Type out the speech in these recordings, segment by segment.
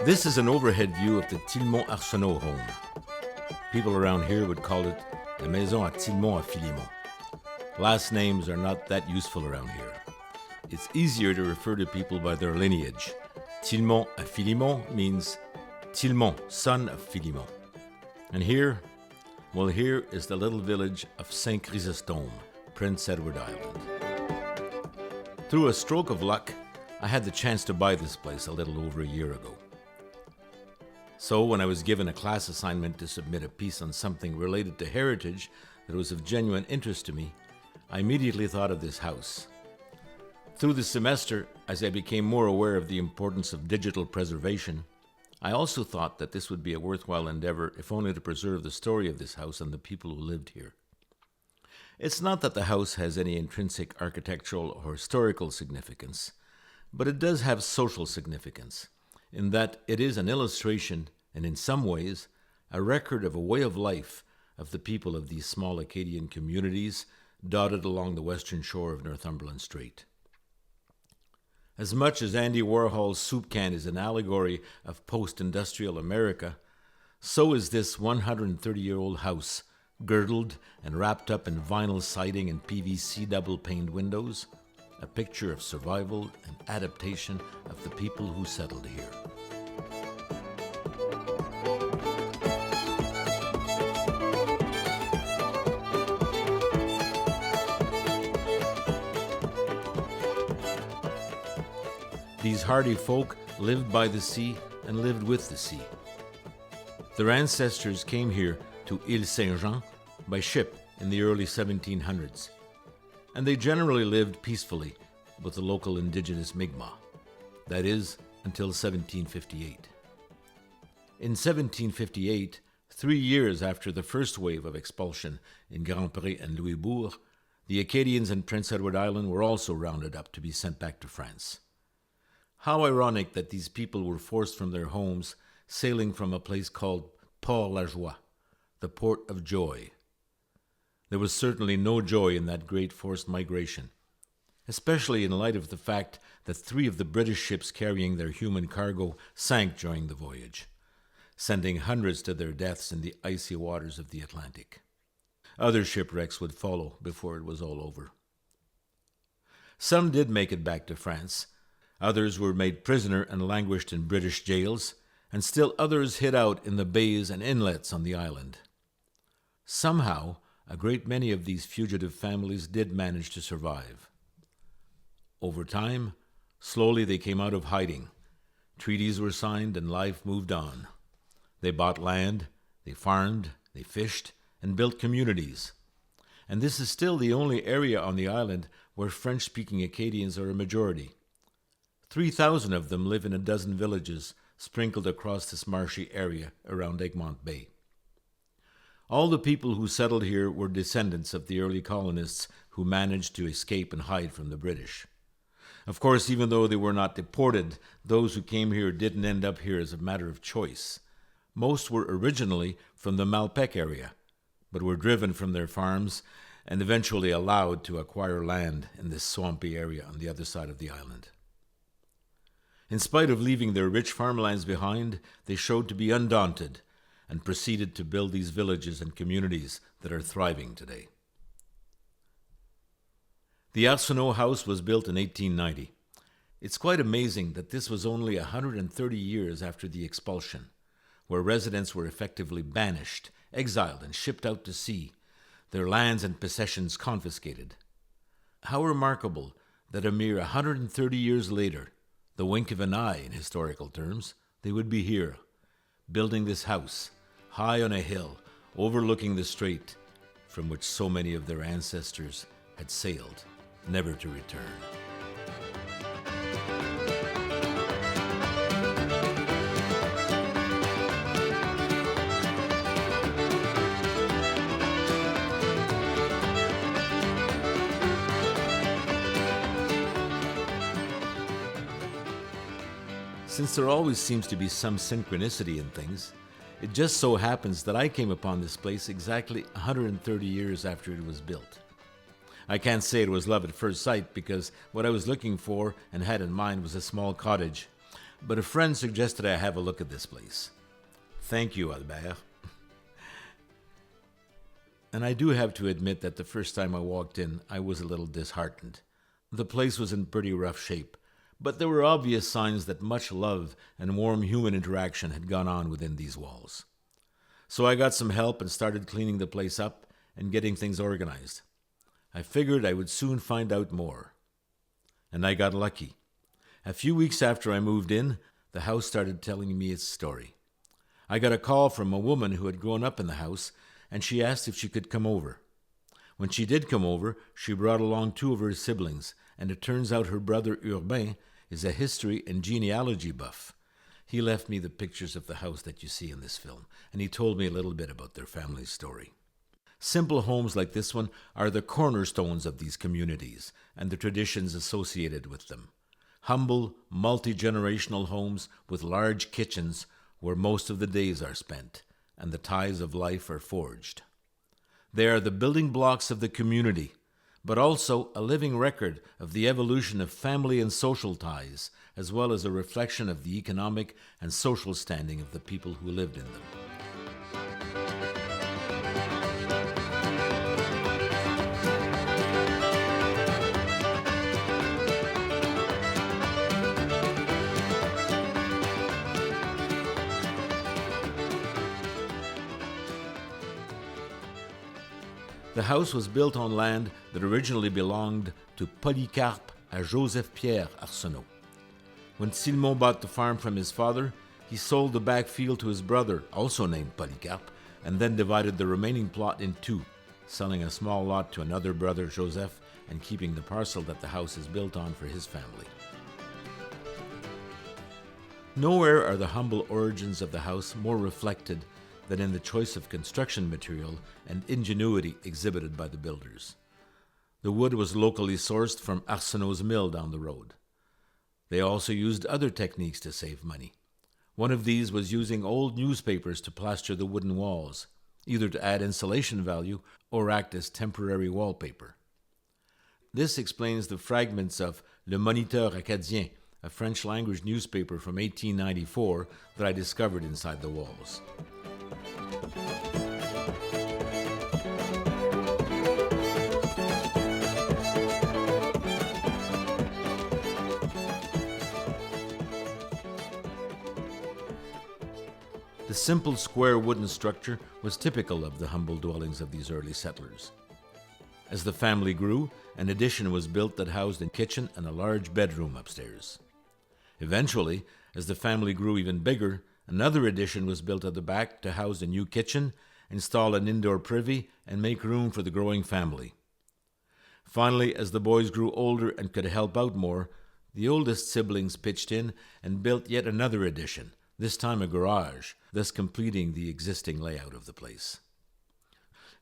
This is an overhead view of the Tilmon Arsenault home. People around here would call it the Maison à Tilmon à Philemon. Last names are not that useful around here. It's easier to refer to people by their lineage. Tilmon à Philemon means Tilmon, son of Philemon. And here, well, here is the little village of Saint Chrysostome, Prince Edward Island. Through a stroke of luck, I had the chance to buy this place a little over a year ago. So when I was given a class assignment to submit a piece on something related to heritage that was of genuine interest to me, I immediately thought of this house. Through the semester, as I became more aware of the importance of digital preservation, I also thought that this would be a worthwhile endeavor, if only to preserve the story of this house and the people who lived here. It's not that the house has any intrinsic architectural or historical significance, but it does have social significance, in that it is an illustration, and in some ways, a record of a way of life of the people of these small Acadian communities dotted along the western shore of Northumberland Strait. As much as Andy Warhol's soup can is an allegory of post-industrial America, so is this 130-year-old house, girdled and wrapped up in vinyl siding and PVC double-paned windows, a picture of survival and adaptation of the people who settled here. These hardy folk lived by the sea and lived with the sea. Their ancestors came here to Ile Saint-Jean by ship in the early 1700s, and they generally lived peacefully with the local indigenous Mi'kmaq. That is, until 1758. In 1758, 3 years after the first wave of expulsion in Grand Pré and Louisbourg, the Acadians in Prince Edward Island were also rounded up to be sent back to France. How ironic that these people were forced from their homes, sailing from a place called Port-la-Joie, the Port of Joy. There was certainly no joy in that great forced migration, especially in light of the fact that 3 of the British ships carrying their human cargo sank during the voyage, sending hundreds to their deaths in the icy waters of the Atlantic. Other shipwrecks would follow before it was all over. Some did make it back to France. Others were made prisoner and languished in British jails, and still others hid out in the bays and inlets on the island. Somehow, a great many of these fugitive families did manage to survive. Over time, slowly they came out of hiding. Treaties were signed and life moved on. They bought land, they farmed, they fished, and built communities. And this is still the only area on the island where French-speaking Acadians are a majority. 3,000 of them live in a dozen villages sprinkled across this marshy area around Egmont Bay. All the people who settled here were descendants of the early colonists who managed to escape and hide from the British. Of course, even though they were not deported, those who came here didn't end up here as a matter of choice. Most were originally from the Malpec area, but were driven from their farms and eventually allowed to acquire land in this swampy area on the other side of the island. In spite of leaving their rich farmlands behind, they showed to be undaunted and proceeded to build these villages and communities that are thriving today. The Arsenault house was built in 1890. It's quite amazing that this was only 130 years after the expulsion, where residents were effectively banished, exiled, and shipped out to sea, their lands and possessions confiscated. How remarkable that a mere 130 years later, the wink of an eye in historical terms, they would be here, building this house, high on a hill, overlooking the strait from which so many of their ancestors had sailed, never to return. Since there always seems to be some synchronicity in things, it just so happens that I came upon this place exactly 130 years after it was built. I can't say it was love at first sight because what I was looking for and had in mind was a small cottage, but a friend suggested I have a look at this place. Thank you, Albert. And I do have to admit that the first time I walked in, I was a little disheartened. The place was in pretty rough shape, but there were obvious signs that much love and warm human interaction had gone on within these walls. So I got some help and started cleaning the place up and getting things organized. I figured I would soon find out more. And I got lucky. A few weeks after I moved in, the house started telling me its story. I got a call from a woman who had grown up in the house, and she asked if she could come over. When she did come over, she brought along two of her siblings, and it turns out her brother Urbain is a history and genealogy buff. He left me the pictures of the house that you see in this film, and he told me a little bit about their family's story. Simple homes like this one are the cornerstones of these communities and the traditions associated with them. Humble, multi-generational homes with large kitchens where most of the days are spent and the ties of life are forged. They are the building blocks of the community, but also a living record of the evolution of family and social ties, as well as a reflection of the economic and social standing of the people who lived in them. The house was built on land that originally belonged to Polycarpe and Joseph-Pierre Arsenault. When Tilmon bought the farm from his father, he sold the back field to his brother, also named Polycarpe, and then divided the remaining plot in two, selling a small lot to another brother, Joseph, and keeping the parcel that the house is built on for his family. Nowhere are the humble origins of the house more reflected than in the choice of construction material and ingenuity exhibited by the builders. The wood was locally sourced from Arsenault's mill down the road. They also used other techniques to save money. One of these was using old newspapers to plaster the wooden walls, either to add insulation value or act as temporary wallpaper. This explains the fragments of Le Moniteur Acadien, a French-language newspaper from 1894 that I discovered inside the walls. The simple square wooden structure was typical of the humble dwellings of these early settlers. As the family grew, an addition was built that housed a kitchen and a large bedroom upstairs. Eventually, as the family grew even bigger, another addition was built at the back to house a new kitchen, install an indoor privy, and make room for the growing family. Finally, as the boys grew older and could help out more, the oldest siblings pitched in and built yet another addition, this time a garage, thus completing the existing layout of the place.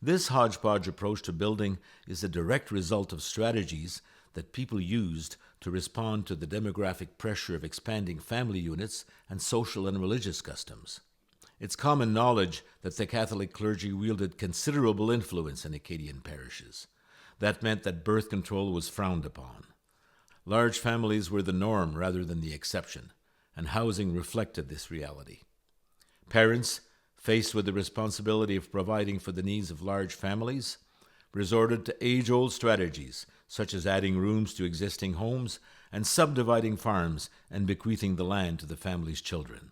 This hodgepodge approach to building is a direct result of strategies that people used to respond to the demographic pressure of expanding family units and social and religious customs. It's common knowledge that the Catholic clergy wielded considerable influence in Acadian parishes. That meant that birth control was frowned upon. Large families were the norm rather than the exception, and housing reflected this reality. Parents, faced with the responsibility of providing for the needs of large families, resorted to age-old strategies such as adding rooms to existing homes and subdividing farms and bequeathing the land to the family's children.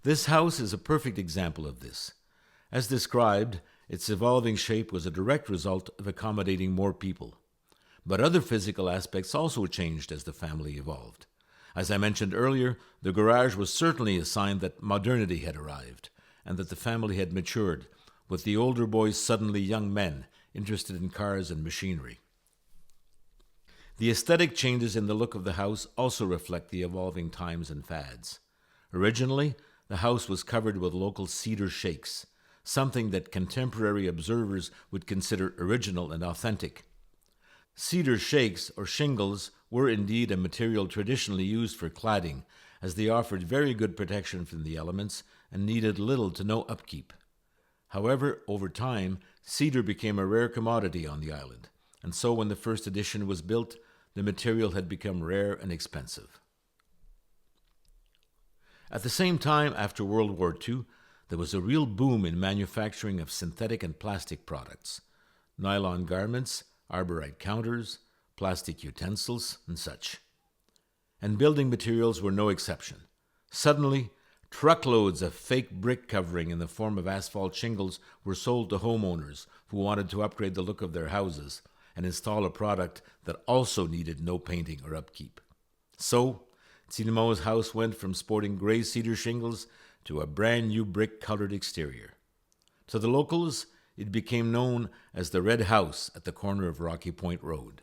This house is a perfect example of this. As described, its evolving shape was a direct result of accommodating more people. But other physical aspects also changed as the family evolved. As I mentioned earlier, the garage was certainly a sign that modernity had arrived and that the family had matured, with the older boys suddenly young men interested in cars and machinery. The aesthetic changes in the look of the house also reflect the evolving times and fads. Originally, the house was covered with local cedar shakes, something that contemporary observers would consider original and authentic. Cedar shakes, or shingles, were indeed a material traditionally used for cladding, as they offered very good protection from the elements and needed little to no upkeep. However, over time, cedar became a rare commodity on the island, and so when the first edition was built, the material had become rare and expensive. At the same time, after World War II, there was a real boom in manufacturing of synthetic and plastic products, nylon garments, arborite counters, plastic utensils, and such. And building materials were no exception. Suddenly, truckloads of fake brick covering in the form of asphalt shingles were sold to homeowners who wanted to upgrade the look of their houses and install a product that also needed no painting or upkeep. So, Tilmon's house went from sporting gray cedar shingles to a brand new brick-colored exterior. To the locals, it became known as the Red House at the corner of Rocky Point Road.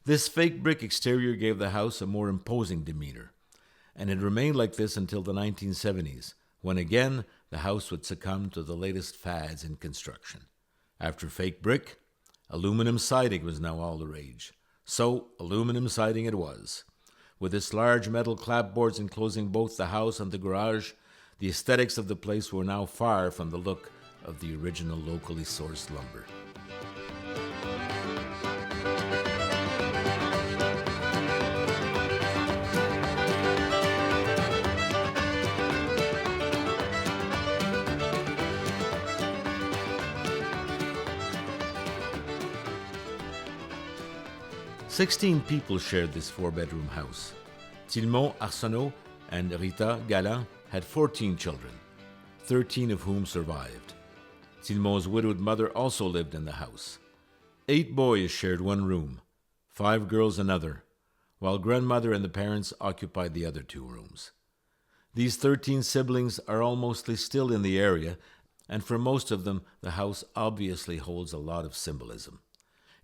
This fake brick exterior gave the house a more imposing demeanor, and it remained like this until the 1970s, when again the house would succumb to the latest fads in construction. After fake brick, aluminum siding was now all the rage. So, aluminum siding it was. With its large metal clapboards enclosing both the house and the garage, the aesthetics of the place were now far from the look of the original locally sourced lumber. "16 people shared this four-bedroom house. Tilmon Arsenault and Rita Galland had 14 children, 13 of whom survived. Tilmon's widowed mother also lived in the house. 8 boys shared one room, 5 girls another, while grandmother and the parents occupied the other 2 rooms. These 13 siblings are all mostly still in the area, and for most of them, the house obviously holds a lot of symbolism.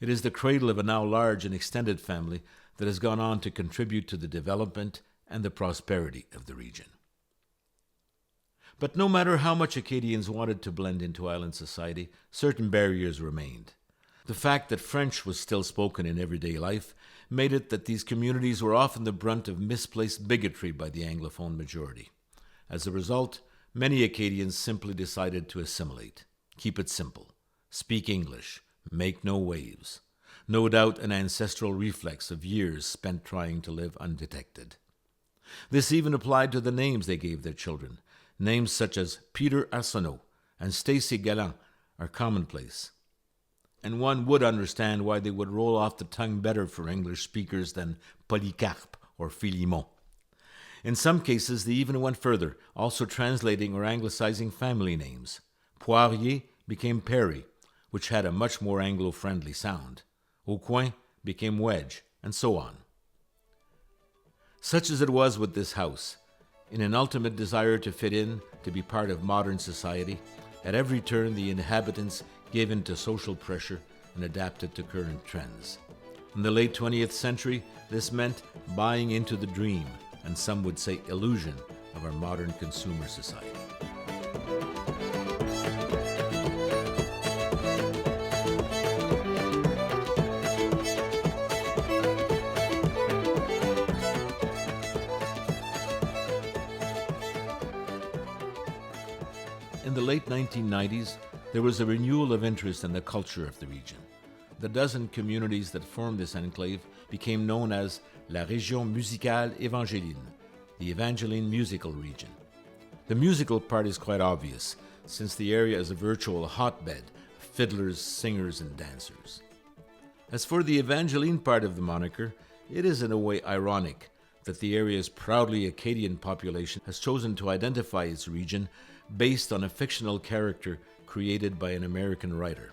It is the cradle of a now large and extended family that has gone on to contribute to the development and the prosperity of the region." But no matter how much Acadians wanted to blend into island society, certain barriers remained. The fact that French was still spoken in everyday life made it that these communities were often the brunt of misplaced bigotry by the Anglophone majority. As a result, many Acadians simply decided to assimilate, keep it simple, speak English, make no waves. No doubt an ancestral reflex of years spent trying to live undetected. This even applied to the names they gave their children. Names such as Peter Arsenault and Stacy Galland are commonplace. And one would understand why they would roll off the tongue better for English speakers than Polycarpe or Philemon. In some cases, they even went further, also translating or anglicizing family names. Poirier became Perry, which had a much more Anglo-friendly sound. Aucoin became Wedge, and so on. Such as it was with this house, in an ultimate desire to fit in, to be part of modern society, at every turn the inhabitants gave in to social pressure and adapted to current trends. In the late 20th century, this meant buying into the dream, and some would say illusion, of our modern consumer society. In the late 1990s, there was a renewal of interest in the culture of the region. The dozen communities that formed this enclave became known as La Région Musicale Évangéline, the Evangeline Musical Region. The musical part is quite obvious, since the area is a virtual hotbed of fiddlers, singers, and dancers. As for the Evangeline part of the moniker, it is in a way ironic that the area's proudly Acadian population has chosen to identify its region based on a fictional character created by an American writer.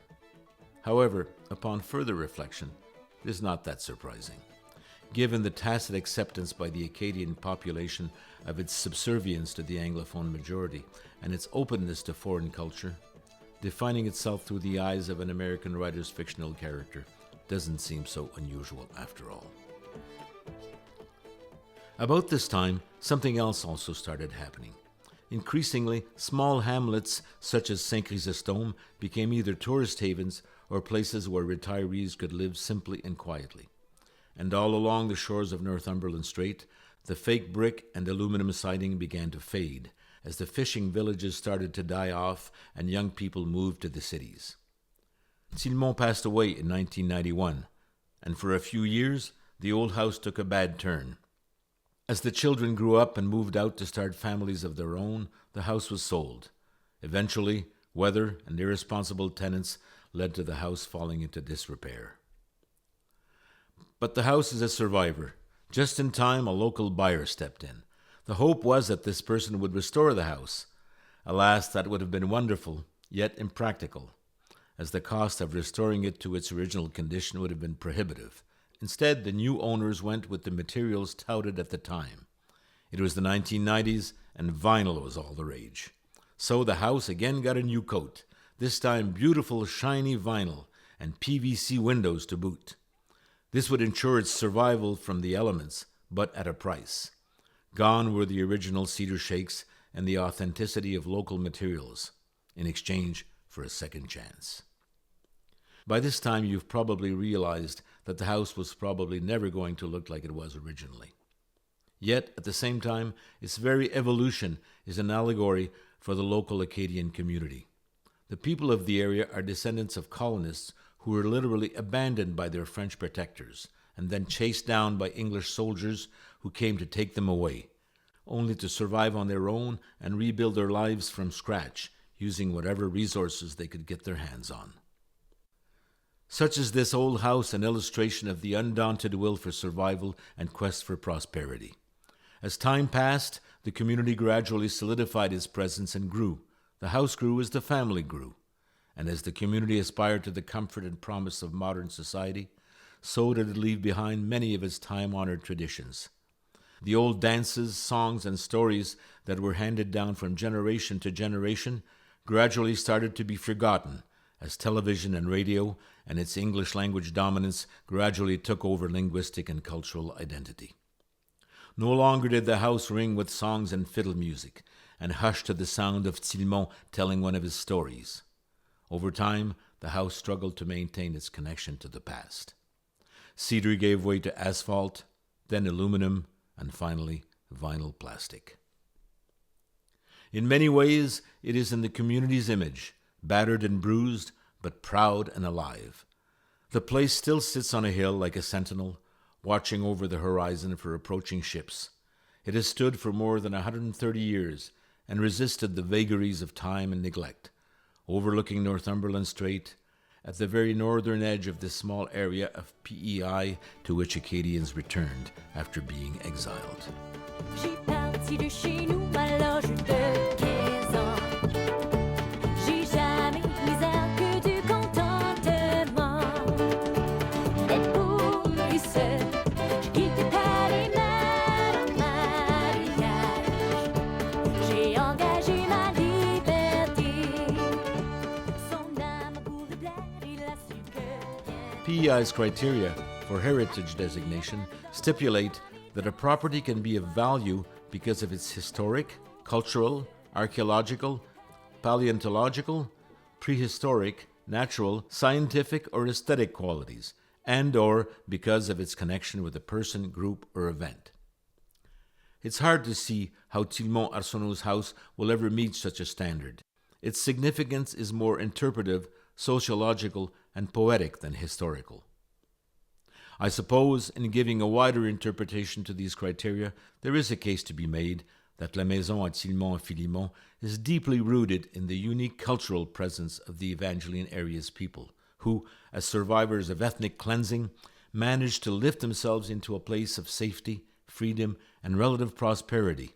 However, upon further reflection, it is not that surprising, given the tacit acceptance by the Acadian population of its subservience to the Anglophone majority and its openness to foreign culture. Defining itself through the eyes of an American writer's fictional character doesn't seem so unusual after all. About this time, something else also started happening. Increasingly, small hamlets such as Saint Chrysostome became either tourist havens or places where retirees could live simply and quietly. And all along the shores of Northumberland Strait, the fake brick and aluminum siding began to fade as the fishing villages started to die off and young people moved to the cities. Tilmon passed away in 1991, and for a few years, the old house took a bad turn. As the children grew up and moved out to start families of their own, the house was sold. Eventually, weather and irresponsible tenants led to the house falling into disrepair. But the house is a survivor. Just in time, a local buyer stepped in. The hope was that this person would restore the house. Alas, that would have been wonderful, yet impractical, as the cost of restoring it to its original condition would have been prohibitive. Instead, the new owners went with the materials touted at the time. It was the 1990s, and vinyl was all the rage. So the house again got a new coat, this time beautiful, shiny vinyl and PVC windows to boot. This would ensure its survival from the elements, but at a price. Gone were the original cedar shakes and the authenticity of local materials, in exchange for a second chance. By this time, you've probably realized that the house was probably never going to look like it was originally. Yet, at the same time, its very evolution is an allegory for the local Acadian community. The people of the area are descendants of colonists who were literally abandoned by their French protectors and then chased down by English soldiers who came to take them away, only to survive on their own and rebuild their lives from scratch, using whatever resources they could get their hands on. Such is this old house an illustration of the undaunted will for survival and quest for prosperity. As time passed, the community gradually solidified its presence and grew. The house grew as the family grew. And as the community aspired to the comfort and promise of modern society, so did it leave behind many of its time-honored traditions. The old dances, songs, and stories that were handed down from generation to generation gradually started to be forgotten as television and radio and its English language dominance gradually took over linguistic and cultural identity. No longer did the house ring with songs and fiddle music, and hush to the sound of Tilmon telling one of his stories. Over time, the house struggled to maintain its connection to the past. Cedar gave way to asphalt, then aluminum, and finally vinyl plastic. In many ways, it is in the community's image, battered and bruised, but proud and alive. The place still sits on a hill like a sentinel, watching over the horizon for approaching ships. It has stood for more than 130 years and resisted the vagaries of time and neglect, overlooking Northumberland Strait, at the very northern edge of this small area of PEI to which Acadians returned after being exiled. J'ai parti de chez nous à l'âge de 15 ans. J'ai jamais misère que du contentement. D'être pour lui seul, je quittais pas les mains en mariage. J'ai engagé ma liberté. Son âme pour le plaire, il a su que PEI's criteria for heritage designation stipulate that a property can be of value because of its historic, cultural, archaeological, paleontological, prehistoric, natural, scientific, or aesthetic qualities, and or because of its connection with a person, group, or event. It's hard to see how Tilmon Arsenault's house will ever meet such a standard. Its significance is more interpretive, sociological, and poetic than historical. I suppose, in giving a wider interpretation to these criteria, there is a case to be made that La Maison à Tilmon et Philemon is deeply rooted in the unique cultural presence of the Evangeline area's people, who, as survivors of ethnic cleansing, managed to lift themselves into a place of safety, freedom, and relative prosperity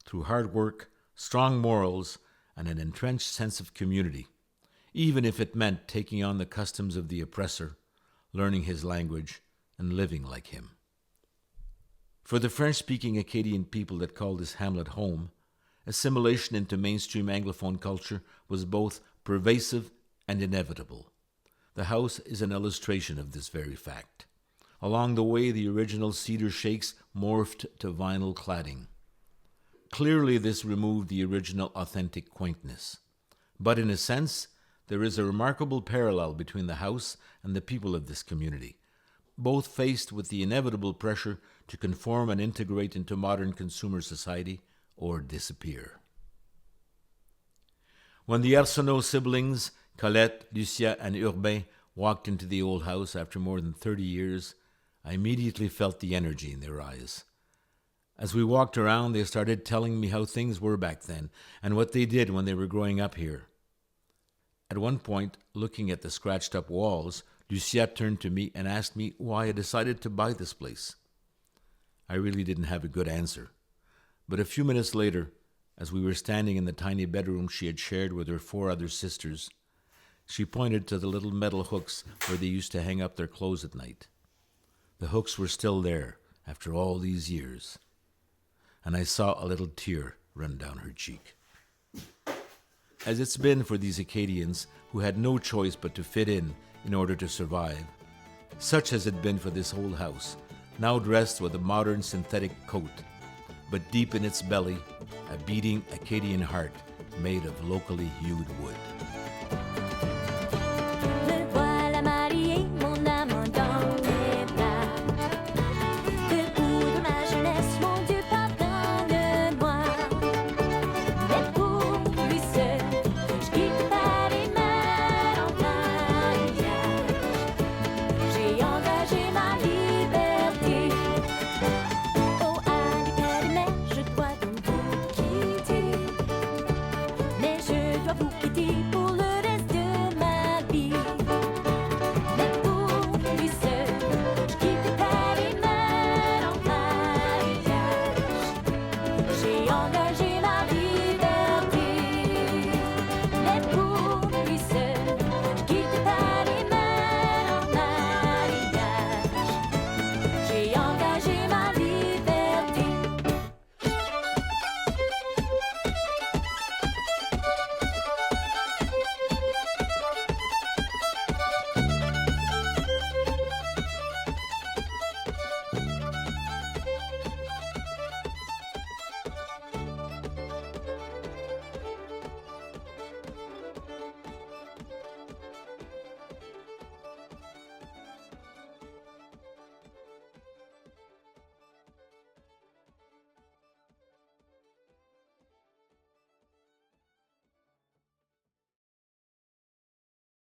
through hard work, strong morals, and an entrenched sense of community, even if it meant taking on the customs of the oppressor, learning his language, and living like him. For the French-speaking Acadian people that called this hamlet home, assimilation into mainstream Anglophone culture was both pervasive and inevitable. The house is an illustration of this very fact. Along the way, the original cedar shakes morphed to vinyl cladding. Clearly, this removed the original authentic quaintness. But in a sense, there is a remarkable parallel between the house and the people of this community, both faced with the inevitable pressure to conform and integrate into modern consumer society or disappear. When the Arsenault siblings, Colette, Lucia, and Urbain, walked into the old house after more than 30 years, I immediately felt the energy in their eyes. As we walked around, they started telling me how things were back then and what they did when they were growing up here. At one point, looking at the scratched up walls, Lucia turned to me and asked me why I decided to buy this place. I really didn't have a good answer. But a few minutes later, as we were standing in the tiny bedroom she had shared with her 4 other sisters, she pointed to the little metal hooks where they used to hang up their clothes at night. The hooks were still there after all these years, and I saw a little tear run down her cheek. As it's been for these Acadians who had no choice but to fit in order to survive, such has it been for this old house, now dressed with a modern synthetic coat, but deep in its belly, a beating Acadian heart made of locally hewed wood.